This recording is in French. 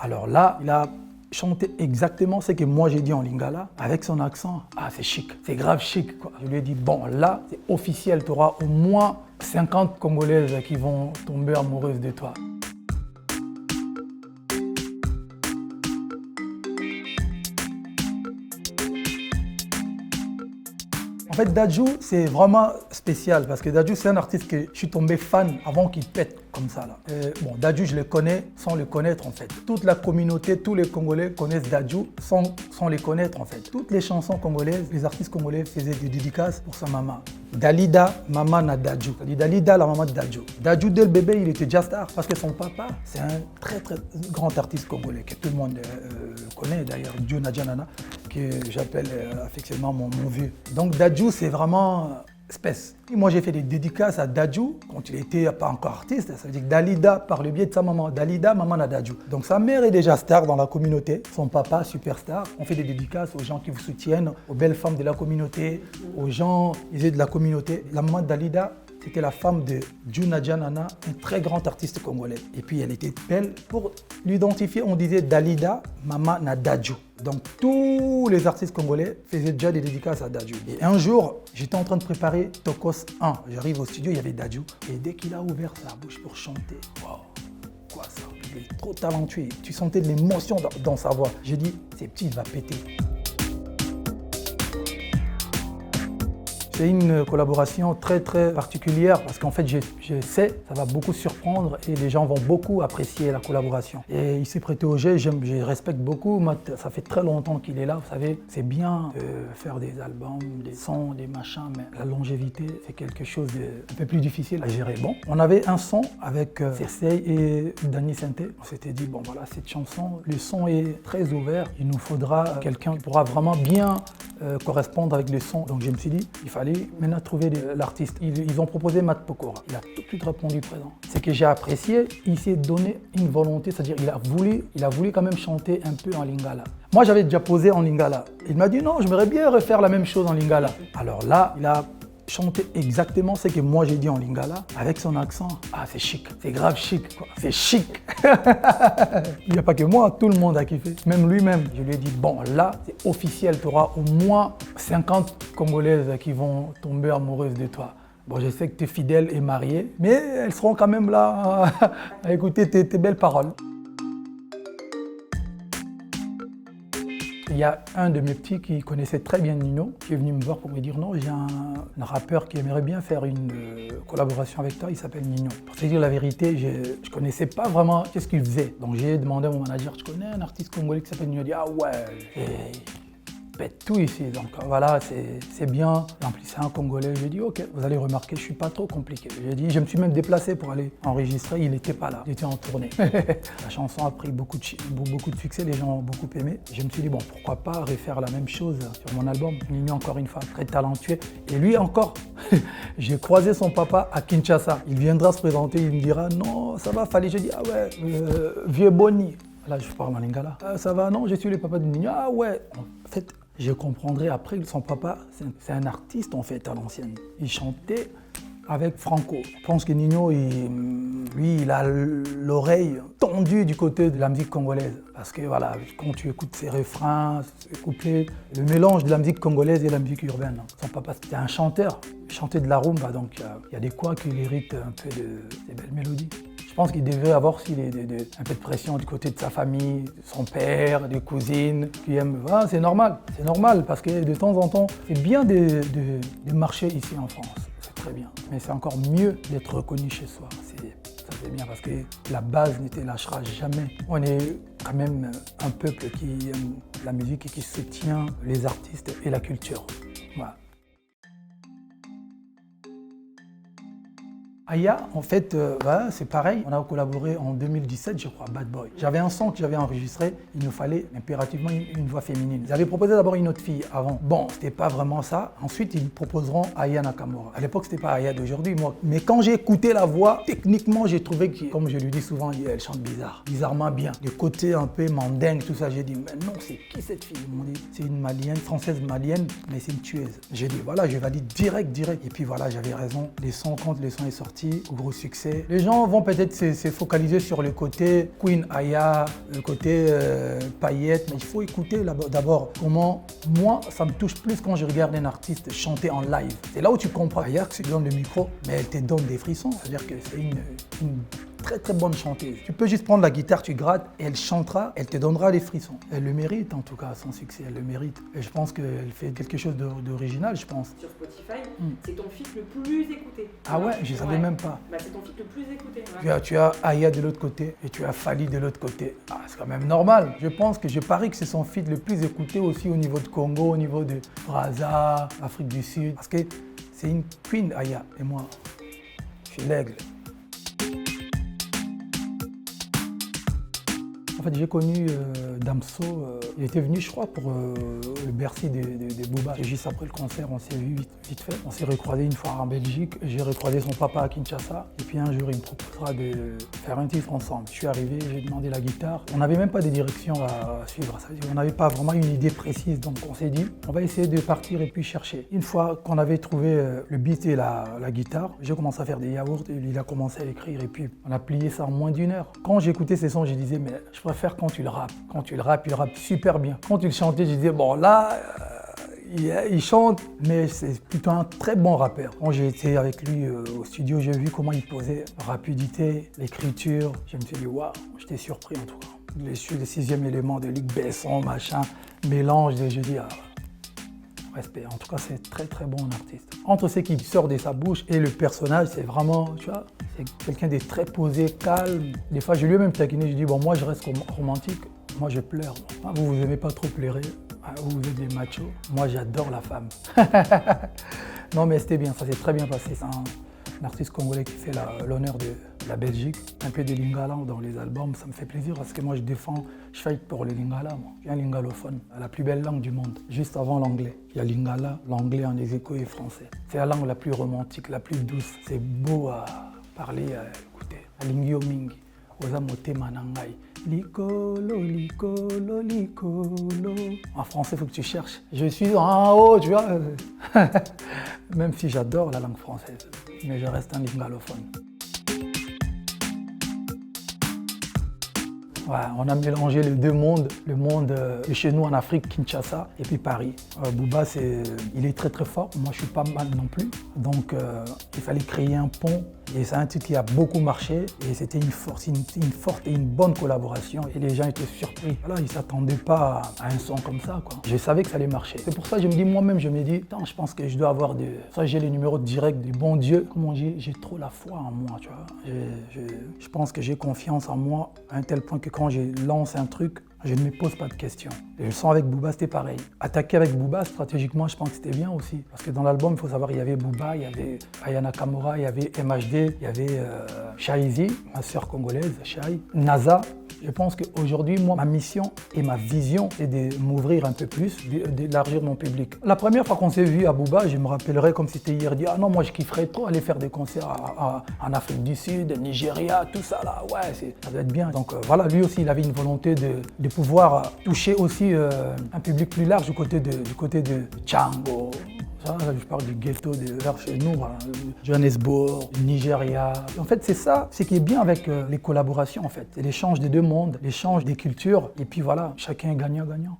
Alors là, il a chanté exactement ce que moi j'ai dit en lingala, avec son accent. Ah, c'est chic, c'est grave chic, quoi. Je lui ai dit, bon, là, c'est officiel, tu auras au moins 50 Congolaises qui vont tomber amoureuses de toi. En fait, Dadju, c'est vraiment spécial parce que Dadju, c'est un artiste que je suis tombé fan avant qu'il pète comme ça. Là. Bon, Dadju, je le connais sans le connaître en fait. Toute la communauté, tous les Congolais connaissent Dadju sans les connaître en fait. Toutes les chansons congolaises, les artistes congolais faisaient des dédicaces pour sa maman. Dalida, maman na Dadju. Dalida, la maman de Dadju. Dadju, dès le bébé, il était déjà star parce que son papa, c'est un très très grand artiste congolais que tout le monde connaît d'ailleurs, Dieu Nadjanana, que j'appelle affectueusement mon vieux. Donc Dadju, c'est vraiment espèce. Et moi, j'ai fait des dédicaces à Dadju quand il n'était pas encore artiste. Ça veut dire que Dalida, par le biais de sa maman, Dalida, maman na Dadju. Donc sa mère est déjà star dans la communauté, son papa, superstar. On fait des dédicaces aux gens qui vous soutiennent, aux belles femmes de la communauté, aux gens issus de la communauté. La maman de Dalida, c'était la femme de Djuna Nana, un très grand artiste congolais. Et puis elle était belle. Pour l'identifier, on disait Dalida, maman na Dadju. Donc tous les artistes congolais faisaient déjà des dédicaces à Dadju. Et un jour, j'étais en train de préparer Tokos 1. J'arrive au studio, il y avait Dadju. Et dès qu'il a ouvert sa bouche pour chanter, waouh, quoi ça? Il est trop talentueux. Tu sentais de l'émotion dans sa voix. J'ai dit, c'est petit, il va péter. C'est une collaboration très très particulière parce qu'en fait je sais, ça va beaucoup surprendre et les gens vont beaucoup apprécier la collaboration. Et il s'est prêté au jeu, je respecte beaucoup, moi, ça fait très longtemps qu'il est là, vous savez, c'est bien de faire des albums, des sons, des machins, mais la longévité c'est quelque chose d'un peu plus difficile à gérer. Bon, on avait un son avec Cersei et Danny Sainté, on s'était dit bon voilà cette chanson, le son est très ouvert, il nous faudra quelqu'un qui pourra vraiment bien correspondre avec le son. Donc je me suis dit, il fallait maintenant trouver l'artiste. Ils ont proposé Matt Pokora. Il a tout de suite répondu présent. Ce que j'ai apprécié, il s'est donné une volonté, c'est-à-dire il a voulu quand même chanter un peu en lingala. Moi j'avais déjà posé en lingala. Il m'a dit non, j'aimerais bien refaire la même chose en lingala. Alors là, il a chanté exactement ce que moi j'ai dit en lingala, avec son accent. Ah, c'est chic, c'est grave chic, quoi. C'est chic. Il n'y a pas que moi, tout le monde a kiffé, même lui-même. Je lui ai dit, bon, là, c'est officiel, tu auras au moins 50 Congolaises qui vont tomber amoureuses de toi. Bon, je sais que tu es fidèle et mariée, mais elles seront quand même là à écouter tes belles paroles. Il y a un de mes petits qui connaissait très bien Nino, qui est venu me voir pour me dire non, j'ai un rappeur qui aimerait bien faire une collaboration avec toi, il s'appelle Nino. Pour te dire la vérité, je ne connaissais pas vraiment qu'est-ce qu'il faisait. Donc j'ai demandé à mon manager, tu connais un artiste congolais qui s'appelle Nino? Il dit ah ouais, pète tout ici, donc voilà, c'est bien. En plus, c'est un Congolais. J'ai dit, ok, vous allez remarquer, je suis pas trop compliqué. Je me suis même déplacé pour aller enregistrer, il n'était pas là, il était en tournée. La chanson a pris beaucoup de succès, les gens ont beaucoup aimé. Je me suis dit, bon, pourquoi pas refaire la même chose sur mon album. Nino, encore une fois, très talentueux. Et lui encore, j'ai croisé son papa à Kinshasa. Il viendra se présenter, il me dira, non, ça va, fallait. Je dis, ah ouais, vieux Boni. Là, je parle en lingala. Ah, ça va, non, je suis le papa de Nino. Ah ouais. En fait, je comprendrai après que son papa, c'est un artiste en fait à l'ancienne. Il chantait avec Franco. Je pense que Nino, lui, il a l'oreille tendue du côté de la musique congolaise. Parce que voilà, quand tu écoutes ses refrains, ses couplets, le mélange de la musique congolaise et la musique urbaine. Son papa, c'était un chanteur. Il chantait de la rumba, donc il y a des quoi qui héritent un peu de ces belles mélodies. Je pense qu'il devait avoir aussi un peu de pression du côté de sa famille, de son père, des cousines qui aiment. Ah, c'est normal parce que de temps en temps, c'est bien de marcher ici en France, c'est très bien. Mais c'est encore mieux d'être reconnu chez soi. Ça c'est bien parce que la base ne te lâchera jamais. On est quand même un peuple qui aime la musique et qui soutient les artistes et la culture. Voilà. Aya, en fait, c'est pareil. On a collaboré en 2017, je crois, Bad Boy. J'avais un son que j'avais enregistré, il nous fallait impérativement une voix féminine. Ils avaient proposé d'abord une autre fille avant. Bon, c'était pas vraiment ça. Ensuite, ils proposeront Aya Nakamura. À l'époque, c'était pas Aya d'aujourd'hui, moi. Mais quand j'ai écouté la voix, techniquement, j'ai trouvé que, comme je lui dis souvent, elle chante bizarre. Bizarrement bien. Le côté un peu mandingue, tout ça, j'ai dit, mais non, c'est qui cette fille? Ils m'ont dit, c'est une malienne, française malienne, mais c'est une tueuse. J'ai dit, voilà, je valide direct. Et puis voilà, j'avais raison. Quand le son est sorti, sorti, gros succès. Les gens vont peut-être se focaliser sur le côté Queen Aya, le côté paillettes, mais il faut écouter d'abord comment moi ça me touche plus quand je regarde un artiste chanter en live. C'est là où tu comprends. Aya, tu donnes le micro, mais elle te donne des frissons. C'est-à-dire que c'est une très très bonne chanteuse. Tu peux juste prendre la guitare, tu grattes, et elle chantera, elle te donnera des frissons. Elle le mérite en tout cas, son succès, elle le mérite. Et je pense qu'elle fait quelque chose d'original, je pense. Sur Spotify, c'est ton feat le plus écouté. Ah ouais, je ne savais même pas. Bah, c'est ton feat le plus écouté. Tu as Aya de l'autre côté et tu as Fally de l'autre côté. Ah, c'est quand même normal. Je parie que c'est son feat le plus écouté aussi au niveau de Congo, au niveau de Brazza, Afrique du Sud. Parce que c'est une queen Aya et moi, je suis l'aigle. En fait, j'ai connu Damso, il était venu, je crois, pour le Bercy de Booba. Et juste après le concert, on s'est vu vite fait. On s'est recroisé une fois en Belgique. J'ai recroisé son papa à Kinshasa. Et puis un jour, il me proposera de faire un titre ensemble. Je suis arrivé, j'ai demandé la guitare. On n'avait même pas de direction à suivre. Ça veut dire qu'on n'avait pas vraiment une idée précise. Donc on s'est dit, on va essayer de partir et puis chercher. Une fois qu'on avait trouvé le beat et la guitare, j'ai commencé à faire des yaourts. Et il a commencé à écrire. Et puis on a plié ça en moins d'1 heure. Quand j'écoutais ces sons, je disais, mais je préfère quand tu le rappes. Quand tu le rappes, il rappe super bien. Quand tu le chantais, je disais, bon là, il chante, mais c'est plutôt un très bon rappeur. Quand j'ai été avec lui au studio, j'ai vu comment il posait, la rapidité, l'écriture. Je me suis dit, waouh, j'étais surpris en tout cas. Le 6e élément de Luc Besson, machin, mélange, je dis, respect. En tout cas, c'est très très bon artiste. Entre ce qui sort de sa bouche et le personnage, c'est vraiment, tu vois, c'est quelqu'un de très posé, calme. Des fois, je lui ai même taquiné, je dis, bon, moi, je reste romantique, moi, je pleure. Ah, vous aimez pas trop pleurer, vous êtes des machos. Moi, j'adore la femme. Non, mais c'était bien, ça s'est très bien passé. C'est un artiste congolais qui fait l'honneur de la Belgique, un peu de lingala dans les albums, ça me fait plaisir parce que moi je fight pour le lingala, moi. Je suis un lingalophone, la plus belle langue du monde, juste avant l'anglais. Il y a lingala, l'anglais en exéco et français. C'est la langue la plus romantique, la plus douce, c'est beau à parler, à écouter. Lingyo mingi, oza motema na ngai. Likolo, likolo, likolo. En français, il faut que tu cherches. Je suis en haut, tu vois. Même si j'adore la langue française, mais je reste un lingalophone. Ouais, on a mélangé les deux mondes, le monde de chez nous en Afrique, Kinshasa, et puis Paris. Booba, il est très très fort, moi je suis pas mal non plus. Donc il fallait créer un pont, et c'est un titre qui a beaucoup marché, et c'était une forte et une bonne collaboration, et les gens étaient surpris. Voilà, ils ne s'attendaient pas à un son comme ça, quoi. Je savais que ça allait marcher. C'est pour ça que je me dis, moi-même, je me dis, je pense que je dois avoir ça, j'ai les numéros directs du bon Dieu. Comme on dit, j'ai trop la foi en moi, tu vois. Je pense que j'ai confiance en moi à un tel point que quand je lance un truc, je ne me pose pas de questions. Et le son avec Booba, c'était pareil. Attaquer avec Booba, stratégiquement, je pense que c'était bien aussi. Parce que dans l'album, il faut savoir, il y avait Booba, il y avait Aya Nakamura, il y avait MHD, il y avait Shaizi, ma sœur congolaise, Shai, NASA. Je pense qu'aujourd'hui, moi, ma mission et ma vision, c'est de m'ouvrir un peu plus, d'élargir mon public. La première fois qu'on s'est vu à Booba, je me rappellerai comme si c'était hier, dire, ah non, moi je kifferais trop aller faire des concerts en Afrique du Sud, Nigeria, tout ça là, ouais, ça doit être bien. Donc voilà, lui aussi, il avait une volonté de pouvoir toucher aussi un public plus large du côté de Tchango. Ça, là, je parle du ghetto vers chez nous, voilà, Johannesburg, Nigeria. En fait, c'est ça, ce qui est bien avec les collaborations, en fait. C'est l'échange des deux mondes, l'échange des cultures, et puis voilà, chacun est gagnant-gagnant.